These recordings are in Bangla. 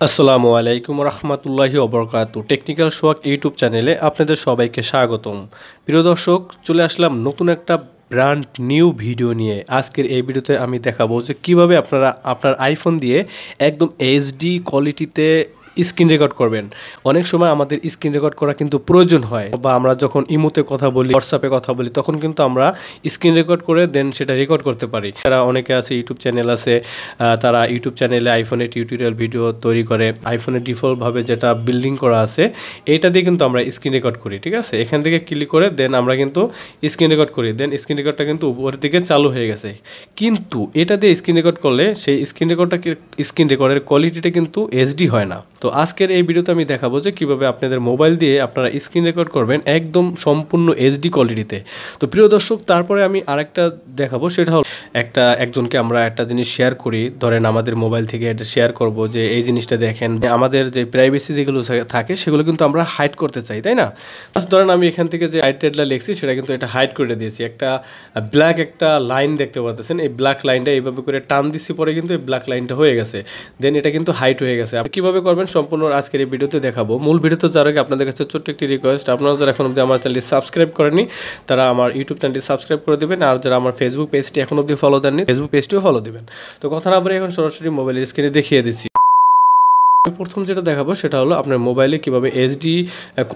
আসসালামু আলাইকুম রহমতুল্লাহি ওবরকাতু। টেকনিক্যাল সোয়াক ইউটিউব চ্যানেলে আপনাদের সবাইকে স্বাগতম। প্রিয় দর্শক, চলে আসলাম নতুন একটা ব্র্যান্ড নিউ ভিডিও নিয়ে। আজকের এই ভিডিওতে আমি দেখাবো যে কীভাবে আপনারা আপনার আইফোন দিয়ে একদম এইচডি কোয়ালিটিতে স্ক্রিন রেকর্ড করবেন। অনেক সময় আমাদের স্ক্রিন রেকর্ড করা কিন্তু প্রয়োজন হয়, বা আমরা যখন ইমোতে কথা বলি, হোয়াটসঅ্যাপে কথা বলি, তখন কিন্তু আমরা স্ক্রিন রেকর্ড করে দেন সেটা রেকর্ড করতে পারি। তারা অনেকে আছে, ইউটিউব চ্যানেল আছে, তারা ইউটিউব চ্যানেলে আইফোনের টিউটোরিয়াল ভিডিও তৈরি করে। আইফোনের ডিফল্টভাবে যেটা বিল্ডিং করা আছে এইটা দিয়ে কিন্তু আমরা স্ক্রিন রেকর্ড করি। ঠিক আছে, এখান থেকে ক্লিক করে দেন আমরা কিন্তু স্ক্রিন রেকর্ড করি। দেন স্ক্রিন রেকর্ডটা কিন্তু উপরের দিকে চালু হয়ে গেছে। কিন্তু এটা দিয়ে স্ক্রিন রেকর্ড করলে সেই স্ক্রিন রেকর্ডের কোয়ালিটিটা কিন্তু এইচডি হয় না। তো আজকের এই ভিডিওতে আমি দেখাবো যে কীভাবে আপনাদের মোবাইল দিয়ে আপনারা স্ক্রিন রেকর্ড করবেন একদম সম্পূর্ণ এইচডি কোয়ালিটিতে। তো প্রিয় দর্শক, তারপরে আমি আরেকটা দেখাবো, সেটা হলো একজনকে আমরা একটা জিনিস শেয়ার করি। ধরেন আমাদের মোবাইল থেকে এটা শেয়ার করব যে এই জিনিসটা দেখেন, আমাদের যে প্রাইভেসি যেগুলো থাকে সেগুলো কিন্তু আমরা হাইড করতে চাই, তাই না? ধরেন আমি এখান থেকে যে টাইটেলটা লিখছি সেটা কিন্তু এটা হাইড করে দিয়েছি। একটা ব্ল্যাক একটা লাইন দেখতে পাচ্ছেন, এই ব্ল্যাক লাইনটা এইভাবে করে টান দিচ্ছি, পরে কিন্তু এই ব্ল্যাক লাইনটা হয়ে গেছে। দেন এটা কিন্তু হাইড হয়ে গেছে। আপনি কীভাবে করবেন সম্পূর্ণ আজকের এই ভিডিওতে দেখাবো। মূল ভিডিওতে যাওয়ার আগে আপনাদের কাছে ছোট্ট একটি রিকোয়েস্ট, আপনারা যারা এখন অবধি আমার চ্যানেলটি সাবস্ক্রাইব করেনি তারা আমার ইউটিউব চ্যানেলটি সাবস্ক্রাইব করে দেবেন, আর যারা আমার ফেসবুক পেজটি এখন অবধি ফলো দেননি ফেসবুক পেজটিও ফলো দেবেন। তো কথা না বলে এখন সরাসরি মোবাইলের স্ক্রিনে দেখিয়ে দিচ্ছি। প্রথম যেটা দেখাবো সেটা হলো আপনার মোবাইলে কীভাবে এইচডি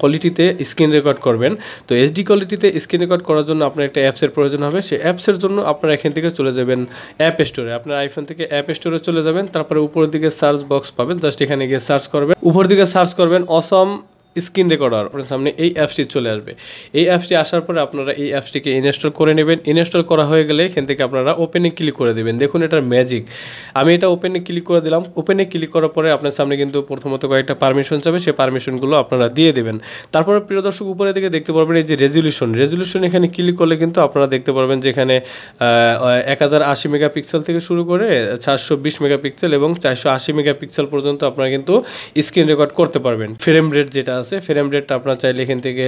কোয়ালিটিতে স্ক্রিন রেকর্ড করবেন। তো এইচডি কোয়ালিটিতে স্ক্রিন রেকর্ড করার জন্য আপনার একটা অ্যাপসের প্রয়োজন হবে। সেই অ্যাপসের জন্য আপনারা এখান থেকে চলে যাবেন অ্যাপ স্টোরে। আপনার আইফোন থেকে অ্যাপ স্টোরে চলে যাবেন, তারপরে উপরের দিকে সার্চ বক্স পাবেন, জাস্ট এখানে গিয়ে সার্চ করবেন। উপর দিকে সার্চ করবেন অসম স্ক্রিন রেকর্ডার, আপনার সামনে এই অ্যাপসটি চলে আসবে। এই অ্যাপসটি আসার পরে আপনারা এই অ্যাপসটিকে ইনস্টল করে নেবেন। ইনস্টল করা হয়ে গেলে এখান থেকে আপনারা ওপেনে ক্লিক করে দেবেন। দেখুন এটার ম্যাজিক, আমি এটা ওপেনে ক্লিক করে দিলাম। ওপেনে ক্লিক করার পরে আপনার সামনে কিন্তু প্রথমত কয়েকটা পারমিশন যাবে, সেই পারমিশনগুলো আপনারা দিয়ে দেবেন। তারপরে প্রিয় দর্শক, উপরের দিকে দেখতে পারবেন এই যে রেজলিউশন, এখানে ক্লিক করলে কিন্তু আপনারা দেখতে পারবেন যে এখানে 1080 মেগাপিক্সেল থেকে শুরু করে 420 মেগাপিক্সেল এবং 480 মেগাপিক্সেল পর্যন্ত আপনারা কিন্তু স্ক্রিন রেকর্ড করতে পারবেন। ফ্রেম রেট যেটা আছে, ফ্রেম রেটটা আপনার চাইলে এখান থেকে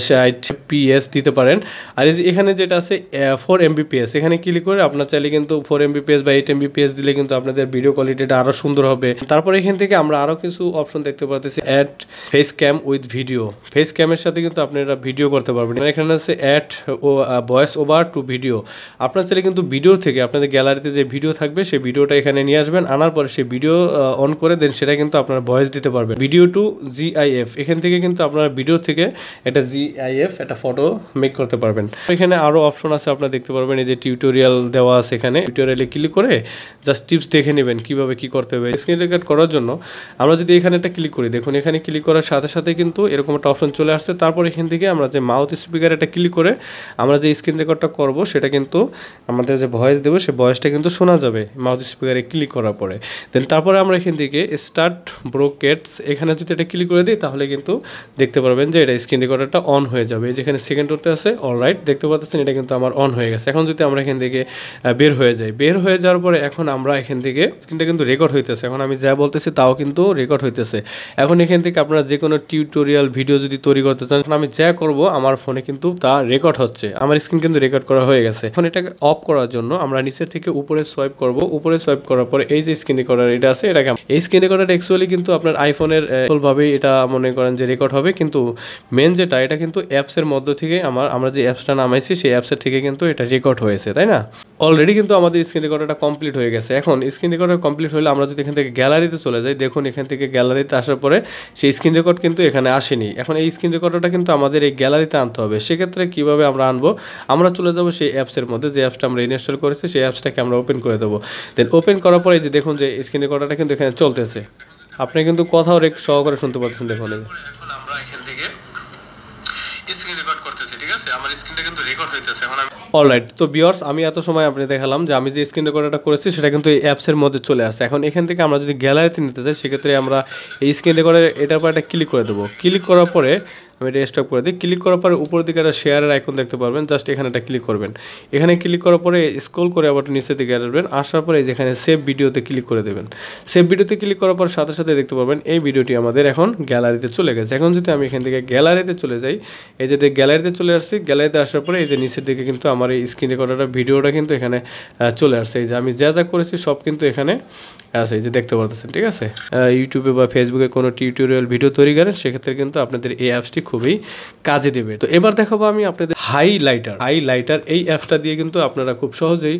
60 FPS দিতে পারেন। আর এখানে যেটা আছে 4 MBPS, এখানে ক্লিক করে আপনার চাইলে কিন্তু 4 MBPS বা 8 MBPS দিলে কিন্তু আপনাদের ভিডিও কোয়ালিটিটা আরও সুন্দর হবে। তারপরে এখান থেকে আমরা আরও কিছু অপশন দেখতে পাচ্ছি, add face cam with video. Face ক্যামের সাথে কিন্তু আপনারা ভিডিও করতে পারবেন। এখানে আছে add voice over to video. আপনার চাইলে কিন্তু ভিডিও থেকে আপনাদের গ্যালারিতে যে ভিডিও থাকবে সেই ভিডিওটা এখানে নিয়ে আসবেন, আনার পরে সেই ভিডিও অন করে দেন সেটা কিন্তু আপনারা ভয়েস দিতে পারবেন। ভিডিও টু GIF, এখান থেকে কিন্তু আপনারা ভিডিও থেকে একটা GIF একটা ফটো মেক করতে পারবেন। এখানে আরও অপশন আছে, আপনারা দেখতে পারবেন এই যে টিউটোরিয়াল দেওয়া আছে। এখানে টিউটোরিয়ালে ক্লিক করে জাস্ট টিপস দেখে নেবেন কীভাবে কী করতে হবে। স্ক্রিন রেকর্ড করার জন্য আমরা যদি এখানে একটা ক্লিক করি, দেখুন এখানে ক্লিক করার সাথে সাথে কিন্তু এরকম একটা অপশন চলে আসছে। তারপর এখান থেকে আমরা যে মাউথ স্পিকার এটা ক্লিক করে আমরা যে স্ক্রিন রেকর্ডটা করব সেটা কিন্তু আমাদের যে ভয়েস দেবো সেই ভয়েসটা কিন্তু শোনা যাবে মাউথ স্পিকারে ক্লিক করার পরে। দেন তারপরে আমরা এখান থেকে স্টার্ট ব্রডকাস্ট এখানে যদি এটা ক্লিক করে দিই তাহলে কিন্তু দেখতে পারবেন যে এটা স্ক্রিন রেকর্ডারটা অন হয়ে যাবে। যেখানে সেকেন্ড করতে আছে অলরাইট দেখতে পাচ্ছেন, এটা কিন্তু আমার অন হয়ে গেছে। এখন যদি আমরা এখান থেকে বের হয়ে যাওয়ার পরে এখন আমরা এখান থেকে স্ক্রিনটা কিন্তু রেকর্ড হইতেছে। এখন আমি যা বলতেছি তাও কিন্তু রেকর্ড হইতেছে। এখন এখান থেকে আপনারা যে কোনো টিউটোরিয়াল ভিডিও যদি তৈরি করতে চান, আমি যা করব আমার ফোনে কিন্তু তা রেকর্ড হচ্ছে, আমার স্ক্রিন কিন্তু রেকর্ড করা হয়ে গেছে। এখন এটাকে অফ করার জন্য আমরা নিচের থেকে উপরে সোয়াইপ করব। উপরে সোয়াইপ করার পরে এই যে স্ক্রিন রেকর্ডার এটা আছে, এটাকে এই স্ক্রিন রেকর্ডার অ্যাকচুয়ালি কিন্তু আপনার আইফোনের ভাবেই এটা মনে করেন যে রেকর্ড হবে, কিন্তু মেন যেটা এটা কিন্তু অ্যাপসের মধ্য থেকে আমরা যে অ্যাপসটা নামাইছি সেই অ্যাপসের থেকে কিন্তু এটা রেকর্ড হয়েছে, তাই না? অলরেডি কিন্তু আমাদের স্ক্রিন রেকর্ডারটা কমপ্লিট হয়ে গেছে। এখন স্ক্রিন রেকর্ডার কমপ্লিট হলে আমরা যদি এখান থেকে গ্যালারিতে চলে যাই, দেখুন এখান থেকে গ্যালারিতে আসার পরে সেই স্ক্রিন রেকর্ড কিন্তু এখানে আসেনি। এখন এই স্ক্রিন রেকর্ডারটা কিন্তু আমাদের এই গ্যালারিতে আনতে হবে। সেক্ষেত্রে কীভাবে আমরা আনবো, আমরা চলে যাবো সেই অ্যাপসের মধ্যে, যে অ্যাপসটা আমরা ইনস্টল করেছি সেই অ্যাপসটাকে আমরা ওপেন করে দেবো। দেন ওপেন করার পরে যে দেখুন যে স্ক্রিন রেকর্ডারটা কিন্তু এখানে চলতেছে, আপনি কিন্তু কথাও সহকারে শুনতে পাচ্ছেন। দেখুন এখন আমরা এখান থেকে স্ক্রিন রেকর্ড করতেছি, ঠিক আছে? আমার স্ক্রিনটা কিন্তু রেকর্ড হইতেছে। এখন অলরাইট, তো ভিউয়ার্স আমি এত সময় আপনি দেখালাম যে আমি যে স্ক্রিন রেকর্ডারটা করেছি সেটা কিন্তু এই অ্যাপসের মধ্যে চলে আসছে। এখন এখান থেকে আমরা যদি গ্যালারিতে নিতে চাই সেক্ষেত্রে আমরা এই স্ক্রিন রেকর্ডার এটার পর একটা ক্লিক করে দেবো। ক্লিক করার পরে আমি এটা স্টপ করে দিই। ক্লিক করার পরে উপরের দিকে একটা শেয়ারের আইকন দেখতে পারবেন, জাস্ট এখানে একটা ক্লিক করবেন। এখানে ক্লিক করার পরে স্ক্রল করে আবার নিচের দিকে আসবেন, আসার পরে যেখানে সেভ ভিডিওতে ক্লিক করে দেবেন। সেভ ভিডিওতে ক্লিক করার পর সাথে সাথে দেখতে পারবেন এই ভিডিওটি আমাদের এখন গ্যালারিতে চলে গেছে। এখন যদি আমি এখান থেকে গ্যালারিতে চলে যাই, এই যে গ্যালারিতে চলে আসছি, গ্যালারিতে আসার পরে এই যে নিচের দিকে কিন্তু আমার এই স্ক্রিন রেকর্ডারটা ভিডিওটা কিন্তু এখানে চলে আসছে। এই যে আমি যা যা করেছি সব কিন্তু এখানে আছে, এই যে দেখতে পারতেছেন, ঠিক আছে। ইউটিউবে বা ফেসবুকে কোনো টিউটোরিয়াল ভিডিও তৈরি করেন, সেক্ষেত্রে কিন্তু আপনাদের এই অ্যাপসটি খুবই কাজে দেবে। তো এবার দেখাবো আমি আপনাদের হাইলাইটার এই অ্যাপসটা দিয়ে কিন্তু আপনারা খুব সহজেই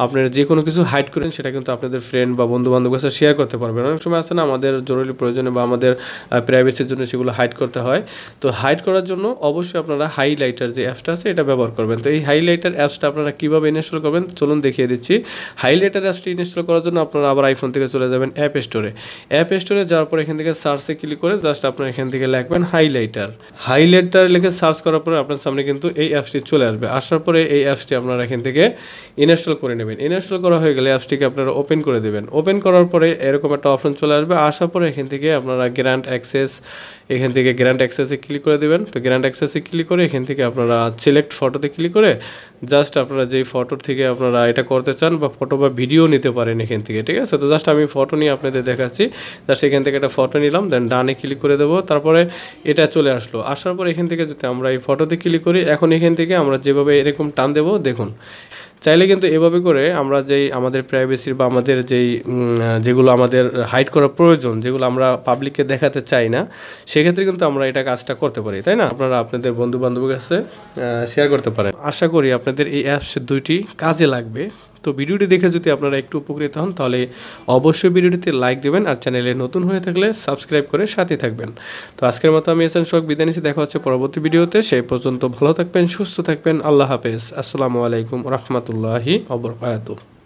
আপনারা যে কোনো কিছু হাইড করেন সেটা কিন্তু আপনাদের ফ্রেন্ড বা বন্ধু বান্ধবের কাছে শেয়ার করতে পারবেন। অনেক সময় আছে না, আমাদের জরুরি প্রয়োজনে বা আমাদের প্রাইভেসির জন্য সেগুলো হাইড করতে হয়। তো হাইড করার জন্য অবশ্যই আপনারা হাইলাইটার যে অ্যাপসটা আছে এটা ব্যবহার করবেন। তো এই হাইলাইটার অ্যাপসটা আপনারা কীভাবে ইনস্টল করবেন চলুন দেখিয়ে দিচ্ছি। হাইলাইটার অ্যাপসটি ইনস্টল করার জন্য আপনারা আবার আইফোন থেকে চলে যাবেন অ্যাপ স্টোরে যাওয়ার পর এখান থেকে সার্চে ক্লিক করে জাস্ট আপনারা এখান থেকে লিখবেন হাইলাইটার লিখে সার্চ করার পরে আপনার সামনে কিন্তু এই অ্যাপসটি চলে আসবে। আসার পরে এই অ্যাপসটি আপনারা এখান থেকে ইনস্টল করে নেবেন। ইনস্টল করা হয়ে গেলে অ্যাপসটিকে আপনারা ওপেন করে দেবেন। ওপেন করার পরে এরকম একটা অপশন চলে আসবে। আসার পরে এখান থেকে আপনারা গ্র্যান্ড অ্যাক্সেসে ক্লিক করে দেবেন। তো গ্র্যান্ড অ্যাক্সেসে ক্লিক করে এখান থেকে আপনারা সিলেক্ট ফটোতে ক্লিক করে জাস্ট আপনারা যেই ফটোর থেকে আপনারা এটা করতে চান বা ফটো বা ভিডিও নিতে পারেন এখান থেকে, ঠিক আছে। তো জাস্ট আমি ফটো নিয়ে আপনাদের দেখাচ্ছি। জাস্ট এখান থেকে একটা ফটো নিলাম, দেন ডানে ক্লিক করে দেবো। তারপরে এটা চলে আসলো। আসার পর এখান থেকে যদি আমরা এই ফটোতে ক্লিক করি, এখন এখান থেকে আমরা যেভাবে এরকম টান দেবো, দেখুন চাইলে কিন্তু এভাবে করে আমরা যেই আমাদের প্রাইভেসির বা আমাদের যেগুলো আমাদের হাইড করার প্রয়োজন, যেগুলো আমরা পাবলিককে দেখাতে চাই না, সেক্ষেত্রে কিন্তু আমরা এটা কাজটা করতে পারি, তাই না। আপনারা আপনাদের বন্ধু বান্ধবের কাছে শেয়ার করতে পারেন। আশা করি আপনাদের এই অ্যাপস দুইটি কাজে লাগবে। তো ভিডিওটি দেখে যদি আপনারা একটু উপকৃত হন তাহলে অবশ্যই ভিডিওটিতে লাইক দেবেন, আর চ্যানেলে নতুন হয়ে থাকলে সাবস্ক্রাইব করে সাথে থাকবেন। তো আজকের মতো আমি এহসান সোহাগ বিদায় নিচ্ছি। দেখা হচ্ছে পরবর্তী ভিডিওতে। সেই পর্যন্ত ভালো থাকবেন, সুস্থ থাকবেন। আল্লাহ হাফেজ। আসসালামু আলাইকুম রহমতুল্লাহি ওয়া বারাকাতুহু।